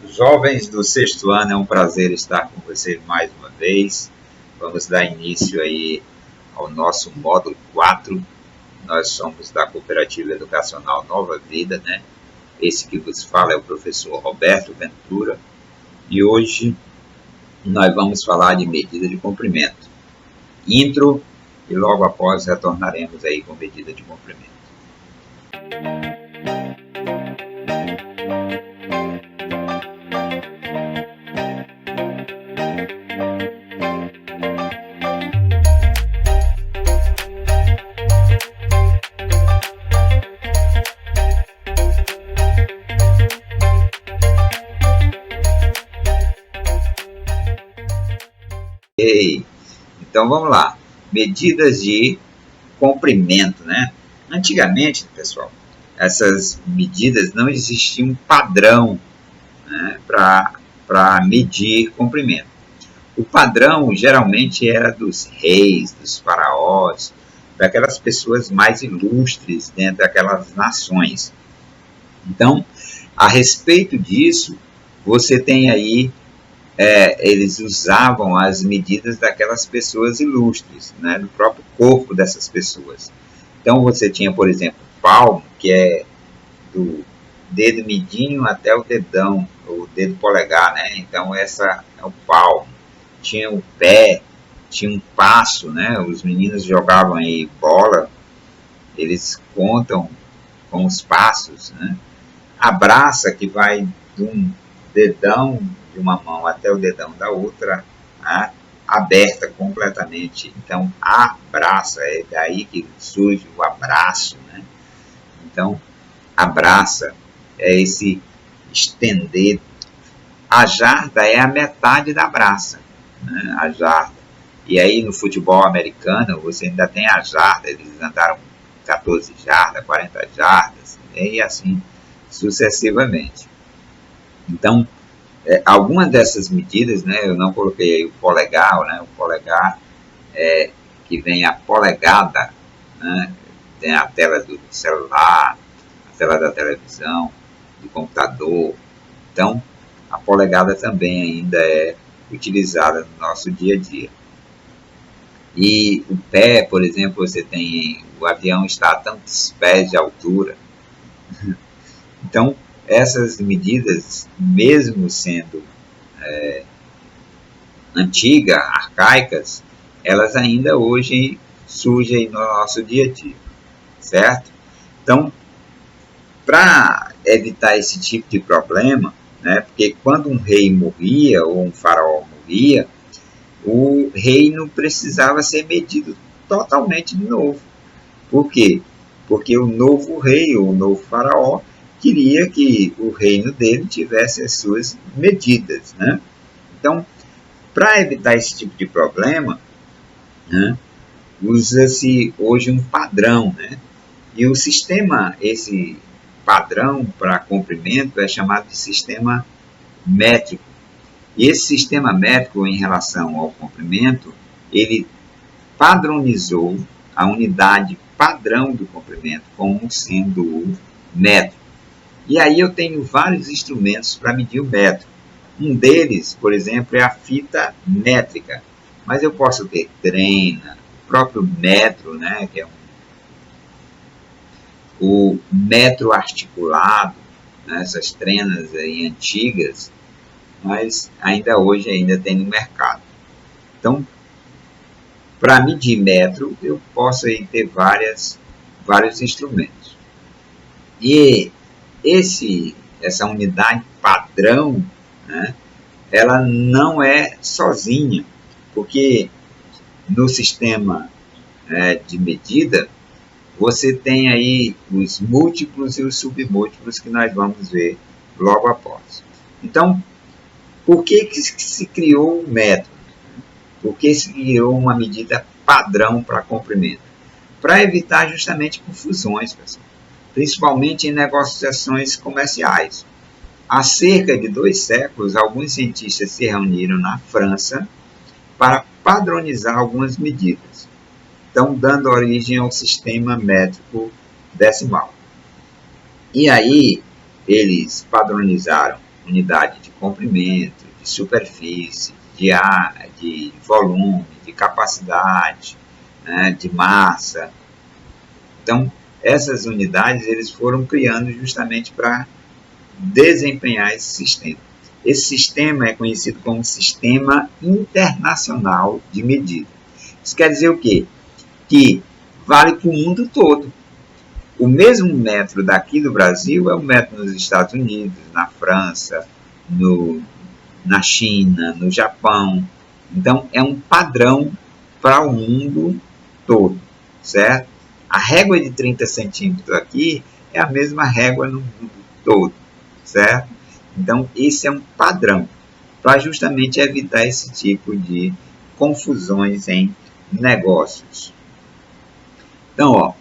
Jovens do sexto ano, é um prazer estar com vocês mais uma vez. Vamos dar início aí ao nosso módulo 4. Nós somos da Cooperativa Educacional Nova Vida, né? Esse que vos fala é o professor Roberto Ventura. E hoje nós vamos falar de medida de comprimento. Intro, e logo após retornaremos aí com medida de comprimento. Então vamos lá, medidas de comprimento, né? Antigamente, pessoal, essas medidas não existia um padrão, né, para medir comprimento. O padrão geralmente era dos reis, dos faraós, daquelas pessoas mais ilustres dentro daquelas nações. Então, a respeito disso, você tem aí eles usavam as medidas daquelas pessoas ilustres, né, do próprio corpo dessas pessoas. Então você tinha, por exemplo, o palmo, que é do dedo midinho até o dedão, o dedo polegar, né? Então essa é o palmo. Tinha o pé, tinha um passo, né? Os meninos jogavam aí bola, eles contam com os passos, né? A braça, que vai de um dedão de uma mão até o dedão da outra, né, aberta completamente. Então, a braça, é daí que surge o abraço, né? Então, a braça é esse estender. A jarda é a metade da braça, né? A jarda. E aí, no futebol americano, você ainda tem a jarda. Eles andaram 14 jardas, 40 jardas, e assim sucessivamente. Então, algumas dessas medidas, né, eu não coloquei aí o polegar, né, o polegar que vem a polegada, né, tem a tela do celular, a tela da televisão, do computador. Então, a polegada também ainda é utilizada no nosso dia a dia. E o pé, por exemplo, você tem, o avião está a tantos pés de altura. Então, essas medidas, mesmo sendo antigas, arcaicas, elas ainda hoje surgem no nosso dia a dia, certo? Então, para evitar esse tipo de problema, né, porque quando um rei morria ou um faraó morria, o reino precisava ser medido totalmente de novo. Por quê? Porque o novo rei, ou o novo faraó, queria que o reino dele tivesse as suas medidas, né? Então, para evitar esse tipo de problema, né, usa-se hoje um padrão, né? E o sistema, esse padrão para comprimento é chamado de sistema métrico. E esse sistema métrico em relação ao comprimento, ele padronizou a unidade padrão do comprimento como sendo o metro. E aí eu tenho vários instrumentos para medir o metro. Um deles, por exemplo, é a fita métrica. Mas eu posso ter trena, o próprio metro, né, que é o metro articulado, né, essas trenas aí antigas, mas ainda hoje ainda tem no mercado. Então, para medir metro, eu posso aí ter vários instrumentos. E essa unidade padrão, né, ela não é sozinha, porque no sistema de medida, você tem aí os múltiplos e os submúltiplos que nós vamos ver logo após. Então, por que se criou o metro? Por que se criou uma medida padrão para comprimento? Para evitar justamente confusões, pessoal, principalmente em negociações comerciais. Há cerca de 2 séculos, alguns cientistas se reuniram na França para padronizar algumas medidas, então dando origem ao sistema métrico decimal. E aí eles padronizaram unidade de comprimento, de superfície, de área, de volume, de capacidade, né, de massa. Então, essas unidades eles foram criando justamente para desempenhar esse sistema. Esse sistema é conhecido como Sistema Internacional de Medida. Isso quer dizer o quê? Que vale para o mundo todo. O mesmo metro daqui do Brasil é o metro nos Estados Unidos, na França, na China, no Japão. Então, é um padrão para o mundo todo, certo? A régua de 30 centímetros aqui é a mesma régua no mundo todo, certo? Então, esse é um padrão para justamente evitar esse tipo de confusões em negócios. Então, ó,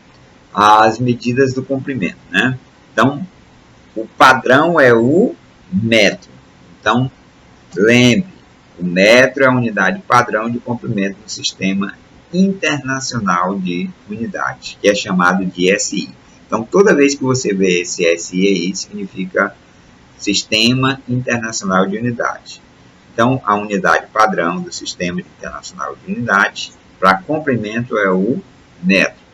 as medidas do comprimento, né? Então, o padrão é o metro. Então, lembre, o metro é a unidade padrão de comprimento do Sistema Internacional de Unidades, que é chamado de SI. Então, toda vez que você vê esse SI aí, significa Sistema Internacional de Unidades. Então, a unidade padrão do Sistema Internacional de Unidades para comprimento é o metro.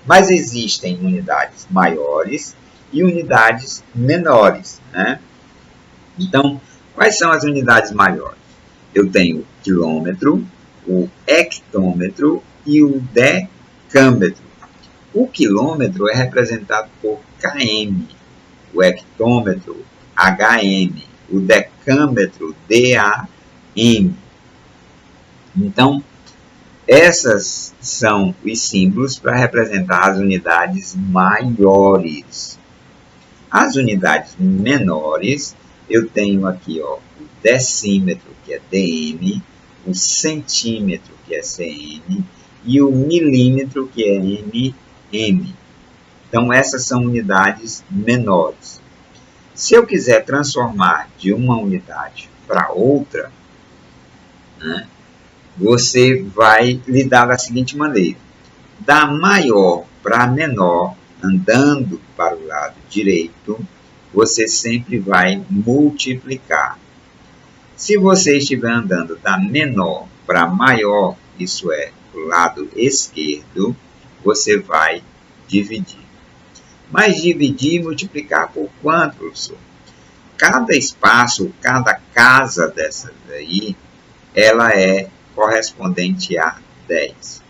Mas existem unidades maiores e unidades menores, né? Então, quais são as unidades maiores? Eu tenho o quilômetro, o hectômetro e o decâmetro. O quilômetro é representado por km, o hectômetro, HM, o decâmetro, DAM. Então, essas são os símbolos para representar as unidades maiores. As unidades menores, eu tenho aqui ó, o decímetro, que é DM, o centímetro, que é CM, e o milímetro, que é MM. Então, essas são unidades menores. Se eu quiser transformar de uma unidade para outra, né, você vai lidar da seguinte maneira. Da maior para menor, andando para o lado direito, você sempre vai multiplicar. Se você estiver andando da menor para maior, isso é, o lado esquerdo, você vai dividir. Mas dividir e multiplicar por quanto, professor? Cada espaço, cada casa dessas aí, ela é correspondente a 10.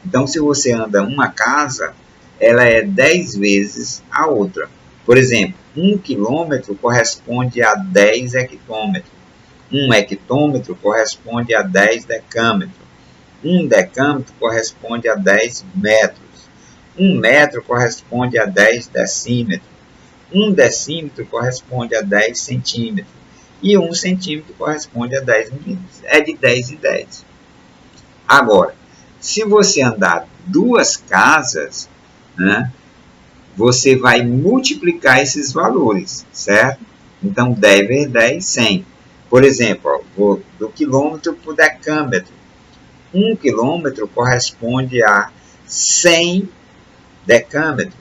Então, se você anda uma casa, ela é 10 vezes a outra. Por exemplo, 1 quilômetro corresponde a 10 hectômetros. 1 hectômetro corresponde a 10 decâmetros. 1 decâmetro corresponde a 10 metros. 1 metro corresponde a 10 decímetros. 1 decímetro corresponde a 10 centímetros. E 1 centímetro corresponde a 10 milímetros. É de 10 em 10. Agora, se você andar duas casas, né, você vai multiplicar esses valores, certo? Então, 10 vezes 10, 100. Por exemplo, ó, vou do quilômetro para o decâmetro. 1 quilômetro corresponde a 100 decâmetros.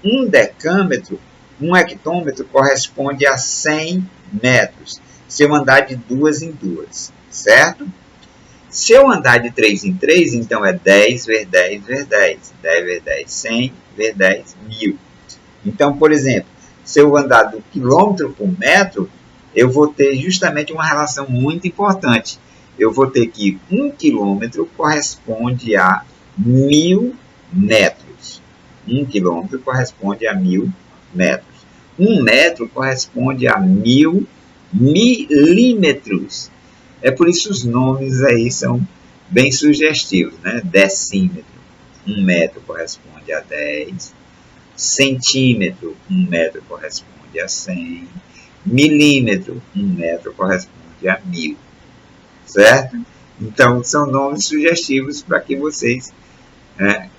1 decâmetro, 1 hectômetro corresponde a 100 metros. Se eu andar de duas em duas, certo? Se eu andar de 3 em 3, então é 10 vezes 10 vezes 10. 10 vezes 10, 100 vezes 10, 1000. Então, por exemplo, se eu andar do quilômetro por metro, eu vou ter justamente uma relação muito importante. Eu vou ter que 1 quilômetro corresponde a 1000 metros. 1 quilômetro corresponde a 1000 metros. 1 metro corresponde a 1000 milímetros. É por isso os nomes aí são bem sugestivos, né? Decímetro, 1 metro corresponde a 10. Centímetro, 1 metro corresponde a 100. Milímetro, 1 metro corresponde a 1000. Certo? Então, são nomes sugestivos para que vocês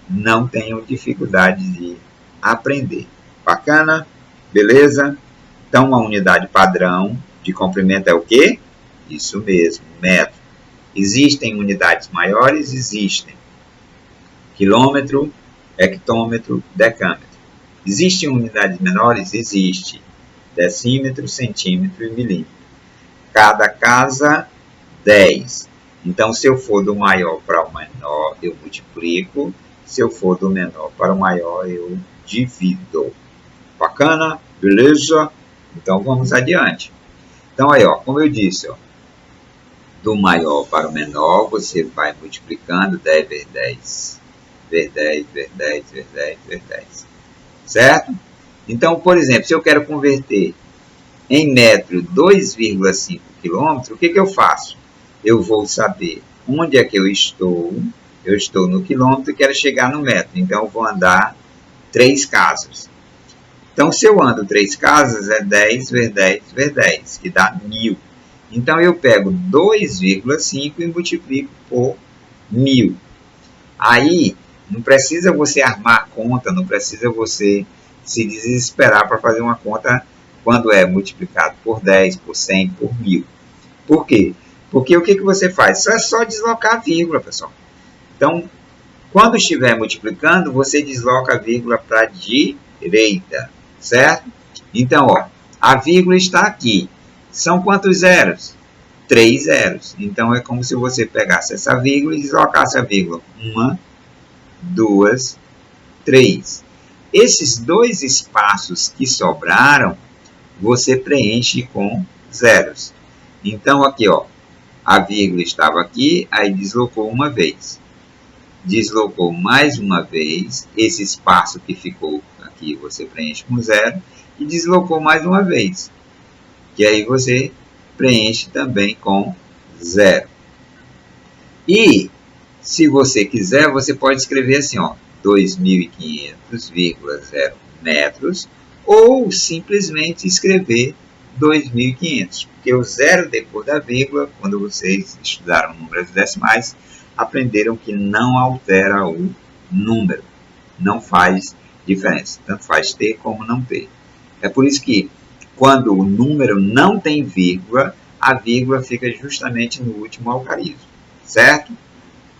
não tenham dificuldade de aprender. Bacana? Beleza? Então, uma unidade padrão de comprimento é o quê? Isso mesmo, metro. Existem unidades maiores? Existem. Quilômetro, hectômetro, decâmetro. Existem unidades menores? Existe. decímetro, centímetro e milímetro. Cada casa, 10. Então, se eu for do maior para o menor, eu multiplico. Se eu for do menor para o maior, eu divido. Bacana? Beleza? Então, vamos adiante. Então, aí, ó, como eu disse, ó, do maior para o menor, você vai multiplicando 10 vezes 10. Vezes 10, vezes 10, vezes 10, vezes 10. Certo? Então, por exemplo, se eu quero converter em metro 2,5 km, o que eu faço? Eu vou saber onde é que eu estou. Eu estou no quilômetro e quero chegar no metro. Então, eu vou andar 3 casas. Então, se eu ando 3 casas, é 10 vezes 10 vezes 10, que dá 1000. Então, eu pego 2,5 e multiplico por 1000. Aí, não precisa você armar conta, não precisa você se desesperar para fazer uma conta quando é multiplicado por 10, por 100, por 1000. Por quê? Porque o que você faz? É só deslocar a vírgula, pessoal. Então, quando estiver multiplicando, você desloca a vírgula para a direita, certo? Então, ó, a vírgula está aqui. São quantos zeros? 3 zeros. Então, é como se você pegasse essa vírgula e deslocasse a vírgula. 1, 2, 3. Esses 2 espaços que sobraram, você preenche com zeros. Então, aqui, ó, a vírgula estava aqui, aí deslocou uma vez. Deslocou mais uma vez, esse espaço que ficou aqui você preenche com zero, e deslocou mais uma vez, que aí você preenche também com zero. E, se você quiser, você pode escrever assim, ó, 2.500,0 metros, ou simplesmente escrever 2.500, porque o zero depois da vírgula, quando vocês estudaram números decimais, aprenderam que não altera o número, não faz diferença, tanto faz ter como não ter. É por isso que quando o número não tem vírgula, a vírgula fica justamente no último algarismo, certo?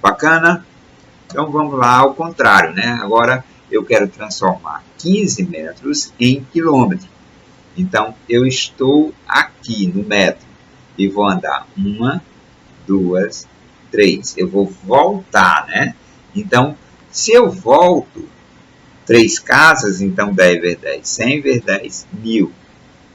Bacana? Então vamos lá ao contrário, né? Agora eu quero transformar 15 metros em quilômetro. Então eu estou aqui no metro e vou andar 1, 2, 3. Eu vou voltar, né? Então, se eu volto 3 casas, então 10 vezes 10, 100 vezes 10, 1000.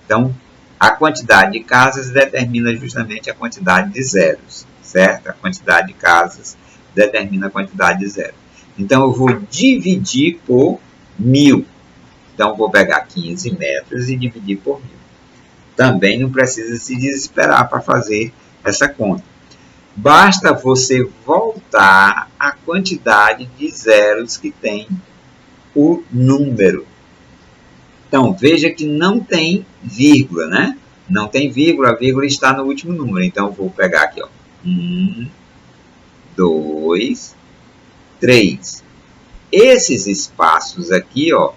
Então, a quantidade de casas determina justamente a quantidade de zeros, certo? A quantidade de casas determina a quantidade de zeros. Então, eu vou dividir por 1000. Então, vou pegar 15 metros e dividir por 1000. Também não precisa se desesperar para fazer essa conta. Basta você voltar a quantidade de zeros que tem o número. Então, veja que não tem vírgula, né? Não tem vírgula, a vírgula está no último número. Então, eu vou pegar aqui, ó, 1, 2, 3. Esses espaços aqui, ó,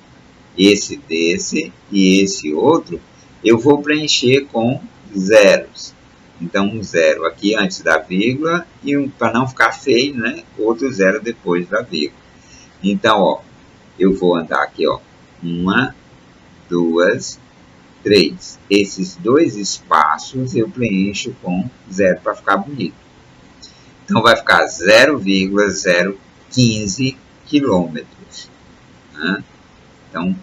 esse desse e esse outro, eu vou preencher com zeros. Então, um zero aqui antes da vírgula e para não ficar feio, né? Outro zero depois da vírgula. Então, ó, eu vou andar aqui, ó, 1, 2, 3. Esses 2 espaços eu preencho com zero para ficar bonito. Então, vai ficar 0,015 quilômetros. Né? Então,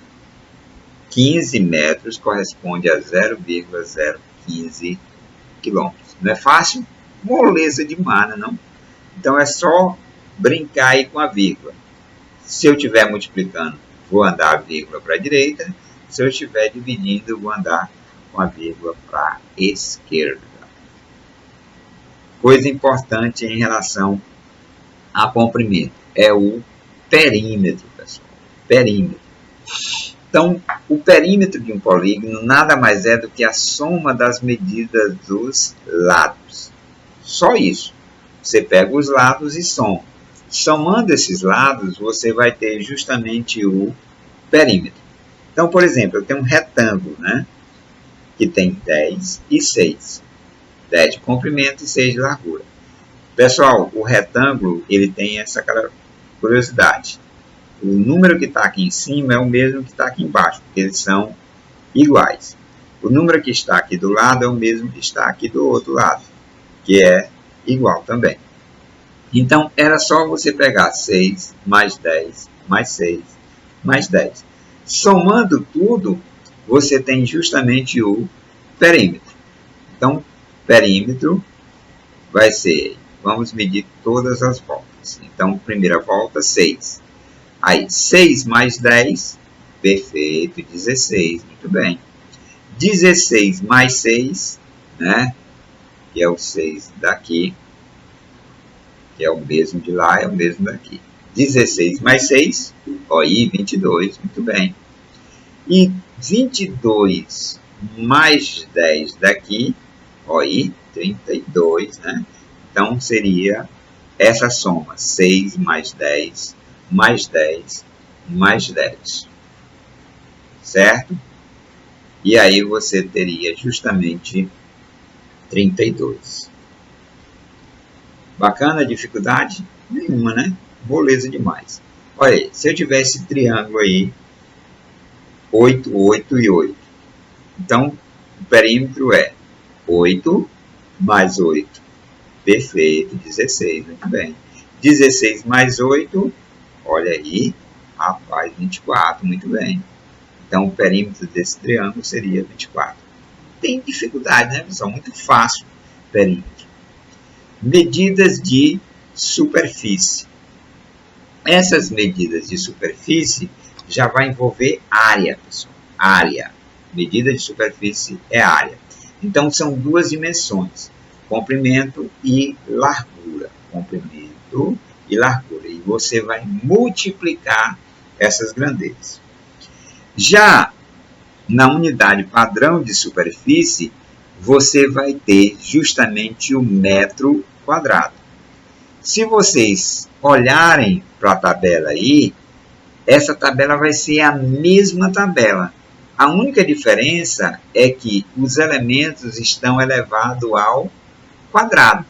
15 metros corresponde a 0,015 quilômetros. Não é fácil? Moleza demais, não? Então, é só brincar aí com a vírgula. Se eu estiver multiplicando, vou andar a vírgula para a direita. Se eu estiver dividindo, vou andar com a vírgula para a esquerda. Coisa importante em relação a comprimento é o perímetro, pessoal. Perímetro. Então, o perímetro de um polígono nada mais é do que a soma das medidas dos lados. Só isso. Você pega os lados e soma. Somando esses lados, você vai ter justamente o perímetro. Então, por exemplo, eu tenho um retângulo, né? Que tem 10 e 6. 10 de comprimento e 6 de largura. Pessoal, o retângulo ele tem essa curiosidade. O número que está aqui em cima é o mesmo que está aqui embaixo, porque eles são iguais. O número que está aqui do lado é o mesmo que está aqui do outro lado, que é igual também. Então, era só você pegar 6 mais 10 mais 6 mais 10. Somando tudo, você tem justamente o perímetro. Então, perímetro vai ser, vamos medir todas as voltas. Então, primeira volta, 6. Aí, 6 mais 10, perfeito, 16, muito bem. 16 mais 6, né? Que é o 6 daqui, que é o mesmo de lá, é o mesmo daqui. 16 mais 6, ó, aí 22, muito bem. E 22 mais 10 daqui, ó, aí 32, né? Então, seria essa soma, 6 mais 10, mais 10, mais 10. Certo? E aí você teria justamente 32. Bacana a dificuldade? Nenhuma, né? Moleza demais. Olha aí, se eu tivesse esse triângulo aí, 8, 8 e 8. Então, o perímetro é 8 mais 8. Perfeito, 16, muito bem. 16 mais 8, olha aí, rapaz, 24, muito bem. Então, o perímetro desse triângulo seria 24. Tem dificuldade, né, pessoal? Muito fácil perímetro. Medidas de superfície. Essas medidas de superfície já vai envolver área, pessoal. Área. Medida de superfície é área. Então, são duas dimensões, comprimento e largura. Comprimento e largura. E você vai multiplicar essas grandezas. Já na unidade padrão de superfície, você vai ter justamente o metro quadrado. Se vocês olharem para a tabela aí, essa tabela vai ser a mesma tabela. A única diferença é que os elementos estão elevados ao quadrado.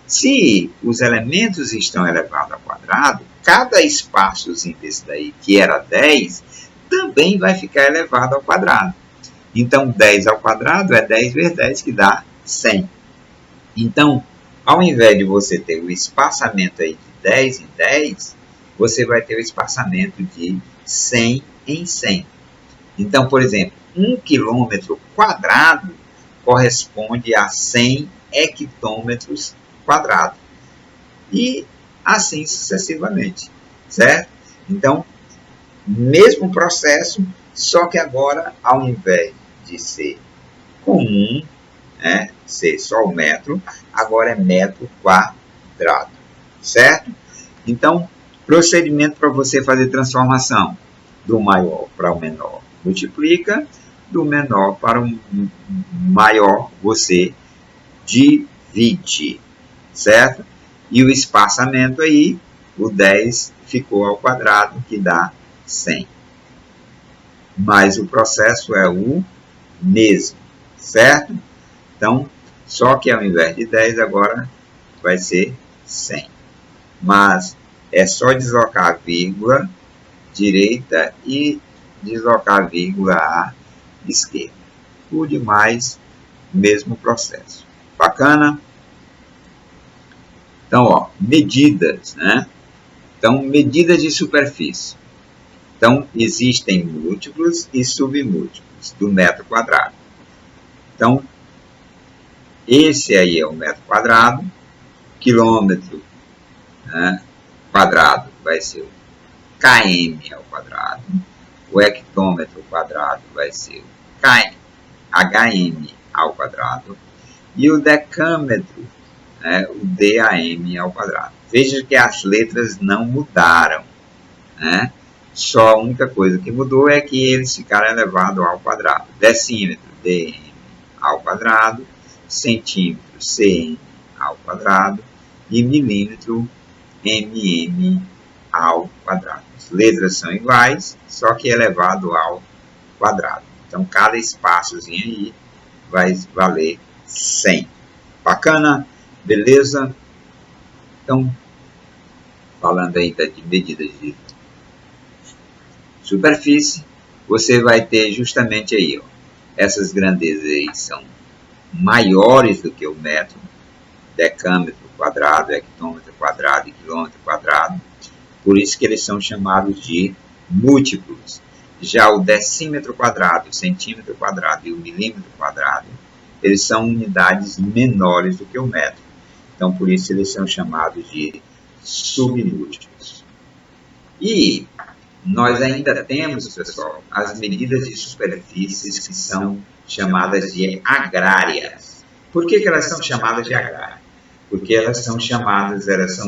Se os elementos estão elevados ao quadrado, cada espaçozinho desse daí, que era 10, também vai ficar elevado ao quadrado. Então, 10 ao quadrado é 10 vezes 10, que dá 100. Então, ao invés de você ter o espaçamento aí de 10 em 10, você vai ter o espaçamento de 100 em 100. Então, por exemplo, 1 quilômetro quadrado corresponde a 100 hectômetros quadrados. E assim sucessivamente, certo? Então, mesmo processo, só que agora, ao invés de ser comum, né, ser só o metro, agora é metro quadrado, certo? Então, procedimento para você fazer transformação do maior para o menor. Multiplica, do menor para o maior, você divide, certo? E o espaçamento aí, o 10 ficou ao quadrado, que dá 100. Mas o processo é o mesmo, certo? Então, só que ao invés de 10 agora vai ser 100. Mas é só deslocar a vírgula direita e deslocar a vírgula à esquerda. O demais, mesmo processo. Bacana? Então, ó, medidas, né? Então, medidas de superfície. Então, existem múltiplos e submúltiplos do metro quadrado. Então, esse aí é o metro quadrado, quilômetro, né, quadrado vai ser o km ao quadrado, o hectômetro quadrado vai ser o hm ao quadrado, e o decâmetro, né, o DAM ao quadrado. Veja que as letras não mudaram, né? Só a única coisa que mudou é que eles ficaram elevados ao quadrado. Decímetro, dm ao quadrado, centímetro, cm ao quadrado, e milímetro, mm ao quadrado. As letras são iguais, só que elevado ao quadrado. Então, cada espaçozinho aí vai valer 100. Bacana? Beleza? Então, falando ainda de medidas de superfície, você vai ter justamente aí, ó, essas grandezas aí são maiores do que o metro, decâmetro quadrado, hectômetro quadrado e quilômetro quadrado. Por isso que eles são chamados de múltiplos. Já o decímetro quadrado, o centímetro quadrado e o milímetro quadrado, eles são unidades menores do que o metro. Então, por isso eles são chamados de submúltiplos. E nós ainda temos, pessoal, as medidas de superfícies que são chamadas de agrárias. Por que elas são chamadas de agrárias? Porque elas são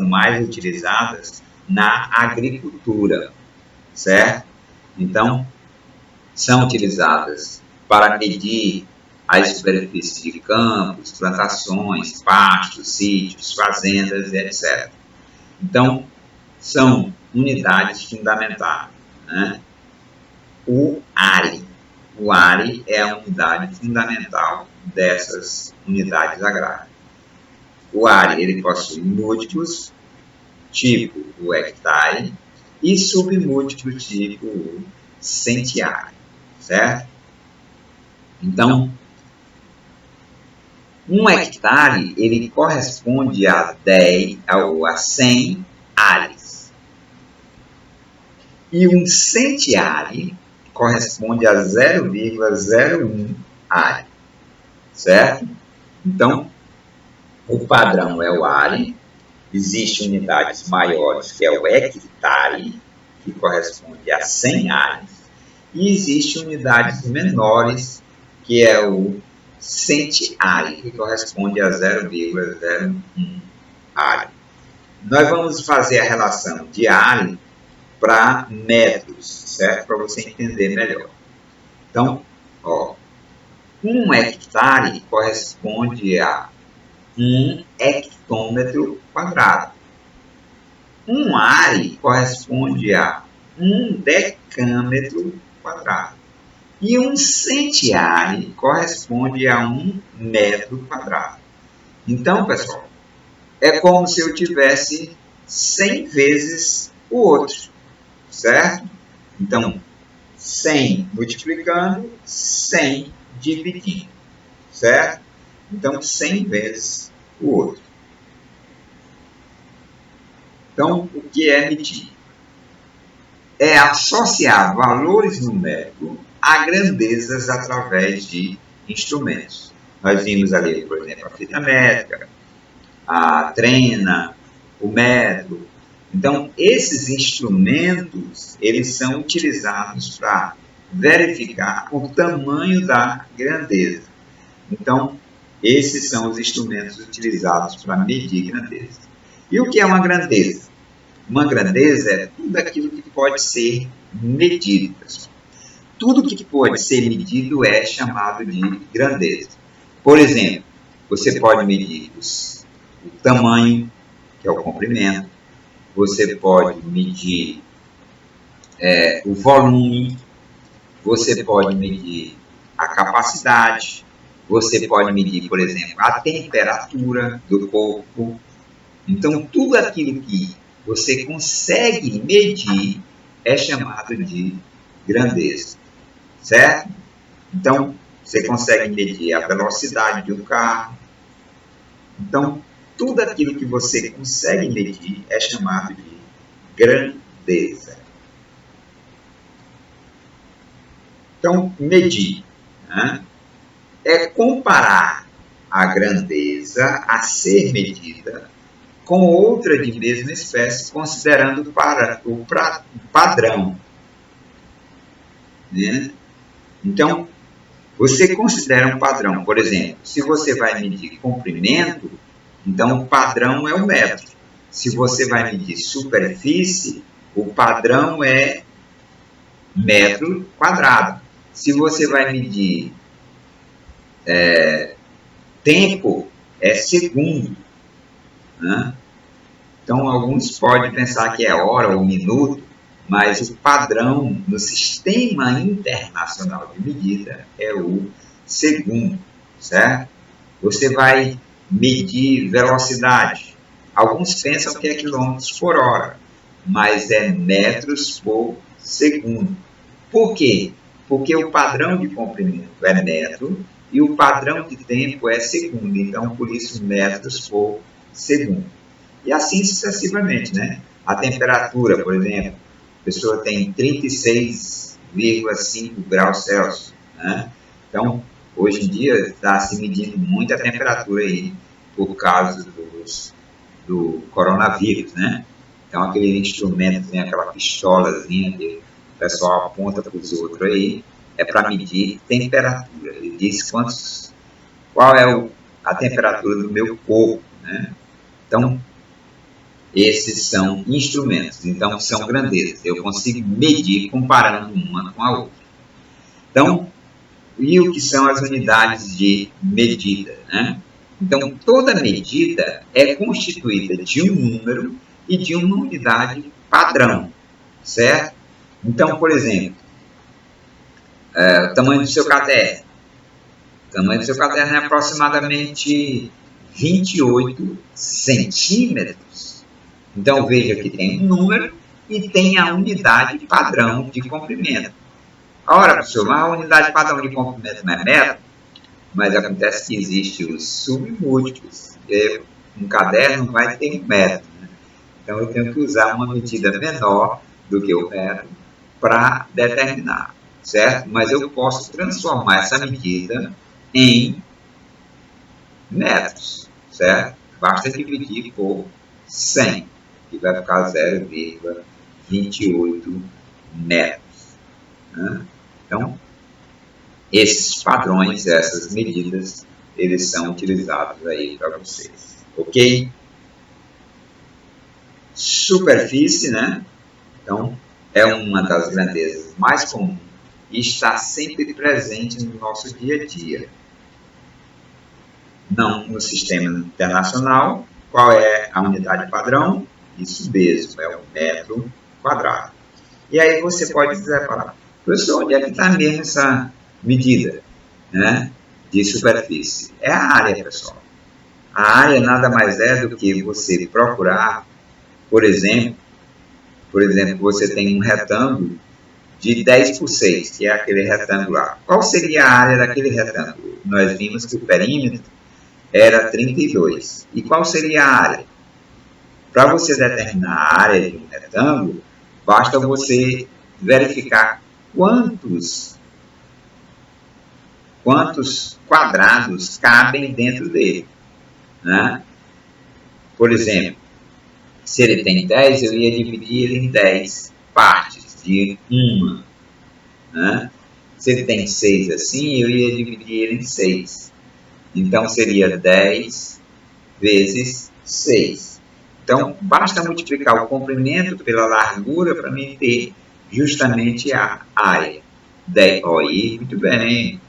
mais utilizadas na agricultura, certo? Então, são utilizadas para medir as superfícies de campos, plantações, pastos, sítios, fazendas, etc. Então, são unidades fundamentais, né? O ARE. O ARE é a unidade fundamental dessas unidades agrárias. O ARE ele possui múltiplos, tipo o hectare, e submúltiplos, tipo o centiário, certo? Então, um hectare ele corresponde a 100 ares. E um centiário corresponde a 0,01 are, certo? Então, o padrão é o are, existem unidades maiores, que é o hectare, que corresponde a 100 ares, e existem unidades menores, que é o centiário, que corresponde a 0,01 are. Nós vamos fazer a relação de are para metros, certo? Para você entender melhor. Então, ó, um hectare corresponde a 1 hectômetro quadrado. Um are corresponde a 1 decâmetro quadrado. E um centiário corresponde a 1 metro quadrado. Então, pessoal, é como se eu tivesse 100 vezes o outro, certo? Então, 100 multiplicando, 100 dividindo, certo? Então, 100 vezes o outro. Então, o que é medir? É associar valores numéricos a grandezas através de instrumentos. Nós vimos ali, por exemplo, a fita métrica, a trena, o metro. Então, esses instrumentos, eles são utilizados para verificar o tamanho da grandeza. Então, esses são os instrumentos utilizados para medir grandeza. E o que é uma grandeza? Uma grandeza é tudo aquilo que pode ser medido, pessoal. Tudo que pode ser medido é chamado de grandeza. Por exemplo, você pode medir o tamanho, que é o comprimento. Você pode medir o volume. Você pode medir a capacidade. Você pode medir, por exemplo, a temperatura do corpo. Então, tudo aquilo que você consegue medir é chamado de grandeza, certo? Então, você consegue medir a velocidade de um carro. Então, tudo aquilo que você consegue medir é chamado de grandeza. Então, medir, né, é comparar a grandeza a ser medida com outra de mesma espécie, considerando o padrão. Né? Então, você considera um padrão. Por exemplo, se você vai medir comprimento, então o padrão é o metro. Se você vai medir superfície, o padrão é metro quadrado. Se você vai medir tempo, é segundo. Né? Então, alguns podem pensar que é hora ou minuto, mas o padrão no Sistema Internacional de Medida é o segundo, certo? Você vai medir velocidade. Alguns pensam que é quilômetros por hora, mas é metros por segundo. Por quê? porque o padrão de comprimento é metro e o padrão de tempo é segundo, então por isso metros por segundo. E assim sucessivamente, né? A temperatura, por exemplo, a pessoa tem 36,5 graus Celsius, né? Então, hoje em dia está se medindo muita temperatura aí por causa do coronavírus, né? Então, aquele instrumento, aquela pistolazinha que o pessoal aponta para os outros aí, é para medir temperatura. Ele diz qual é a temperatura do meu corpo, né? Então, esses são instrumentos, então são grandezas. Eu consigo medir comparando uma com a outra. Então, e o que são as unidades de medida, né? Então, toda medida é constituída de um número e de uma unidade padrão, certo? Então, por exemplo, o tamanho do seu caderno. O tamanho do seu caderno é aproximadamente 28 centímetros. Então, veja que tem um número e tem a unidade padrão de comprimento. Ora, professor, a unidade padrão de comprimento não é metro, mas acontece que existem os submúltiplos. Um caderno vai ter um metro, né? Então, eu tenho que usar uma medida menor do que o metro para determinar, certo? Mas eu posso transformar essa medida em metros, certo? Basta dividir por 100, que vai ficar 0,28 metros, né? Então, esses padrões, essas medidas, eles são utilizados aí para vocês, ok? Superfície, né? Então, é uma das grandezas mais comuns e está sempre presente no nosso dia a dia. Não no sistema internacional, qual é a unidade padrão? Isso mesmo, é o metro quadrado. E aí você pode dizer, professor, onde é que está mesmo essa medida, né, de superfície? É a área, pessoal. A área nada mais é do que você procurar, por exemplo, você tem um retângulo de 10 por 6, que é aquele retângulo lá. Qual seria a área daquele retângulo? Nós vimos que o perímetro era 32. E qual seria a área? Para você determinar a área de um retângulo, basta você verificar quantos quadrados cabem dentro dele, né? Por exemplo, se ele tem 10, eu ia dividir ele em 10 partes de uma, né? Se ele tem 6 assim, eu ia dividir ele em 6. Então, seria 10 vezes 6. Então, basta multiplicar o comprimento pela largura para mim ter justamente a área. 10, muito bem.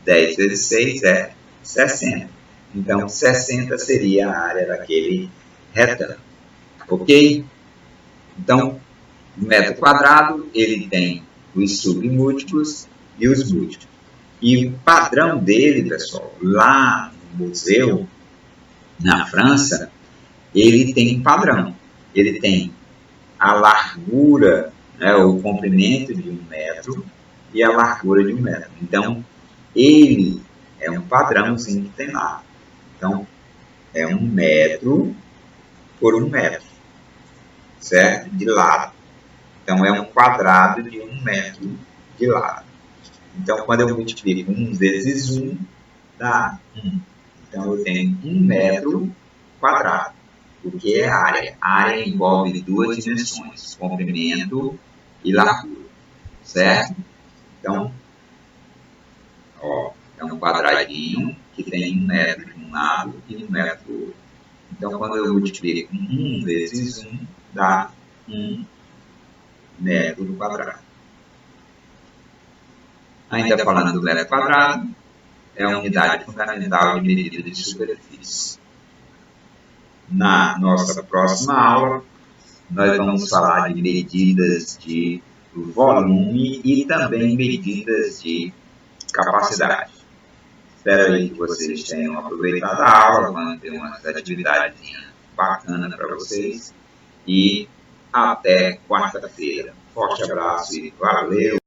10 vezes 6 é 60. Então, 60 seria a área daquele retângulo. Ok? Então, o metro quadrado, ele tem os submúltiplos e os múltiplos. E o padrão dele, pessoal, lá no museu, na França, ele tem um padrão. Ele tem a largura, né, o comprimento de 1 metro e a largura de 1 metro. Então, ele é um padrãozinho que tem lá. Então, é 1 metro por 1 metro, certo? De lado. Então, é um quadrado de 1 metro de lado. Então, quando eu multiplico 1 vezes 1, dá 1. Então, eu tenho 1 metro quadrado, o que é área. A área envolve duas dimensões, comprimento e largura, certo? Então, é um quadradinho que tem 1 metro de um lado e 1 metro do outro. Então, quando eu multiplico 1 vezes 1, dá 1 metro quadrado. Ainda falando do metro quadrado, é a unidade fundamental de medida de superfície. Na nossa próxima aula, nós vamos falar de medidas de volume e também medidas de capacidade. Espero aí que vocês tenham aproveitado a aula, vamos ter umas atividades bacanas para vocês. E até quarta-feira. Forte abraço e valeu!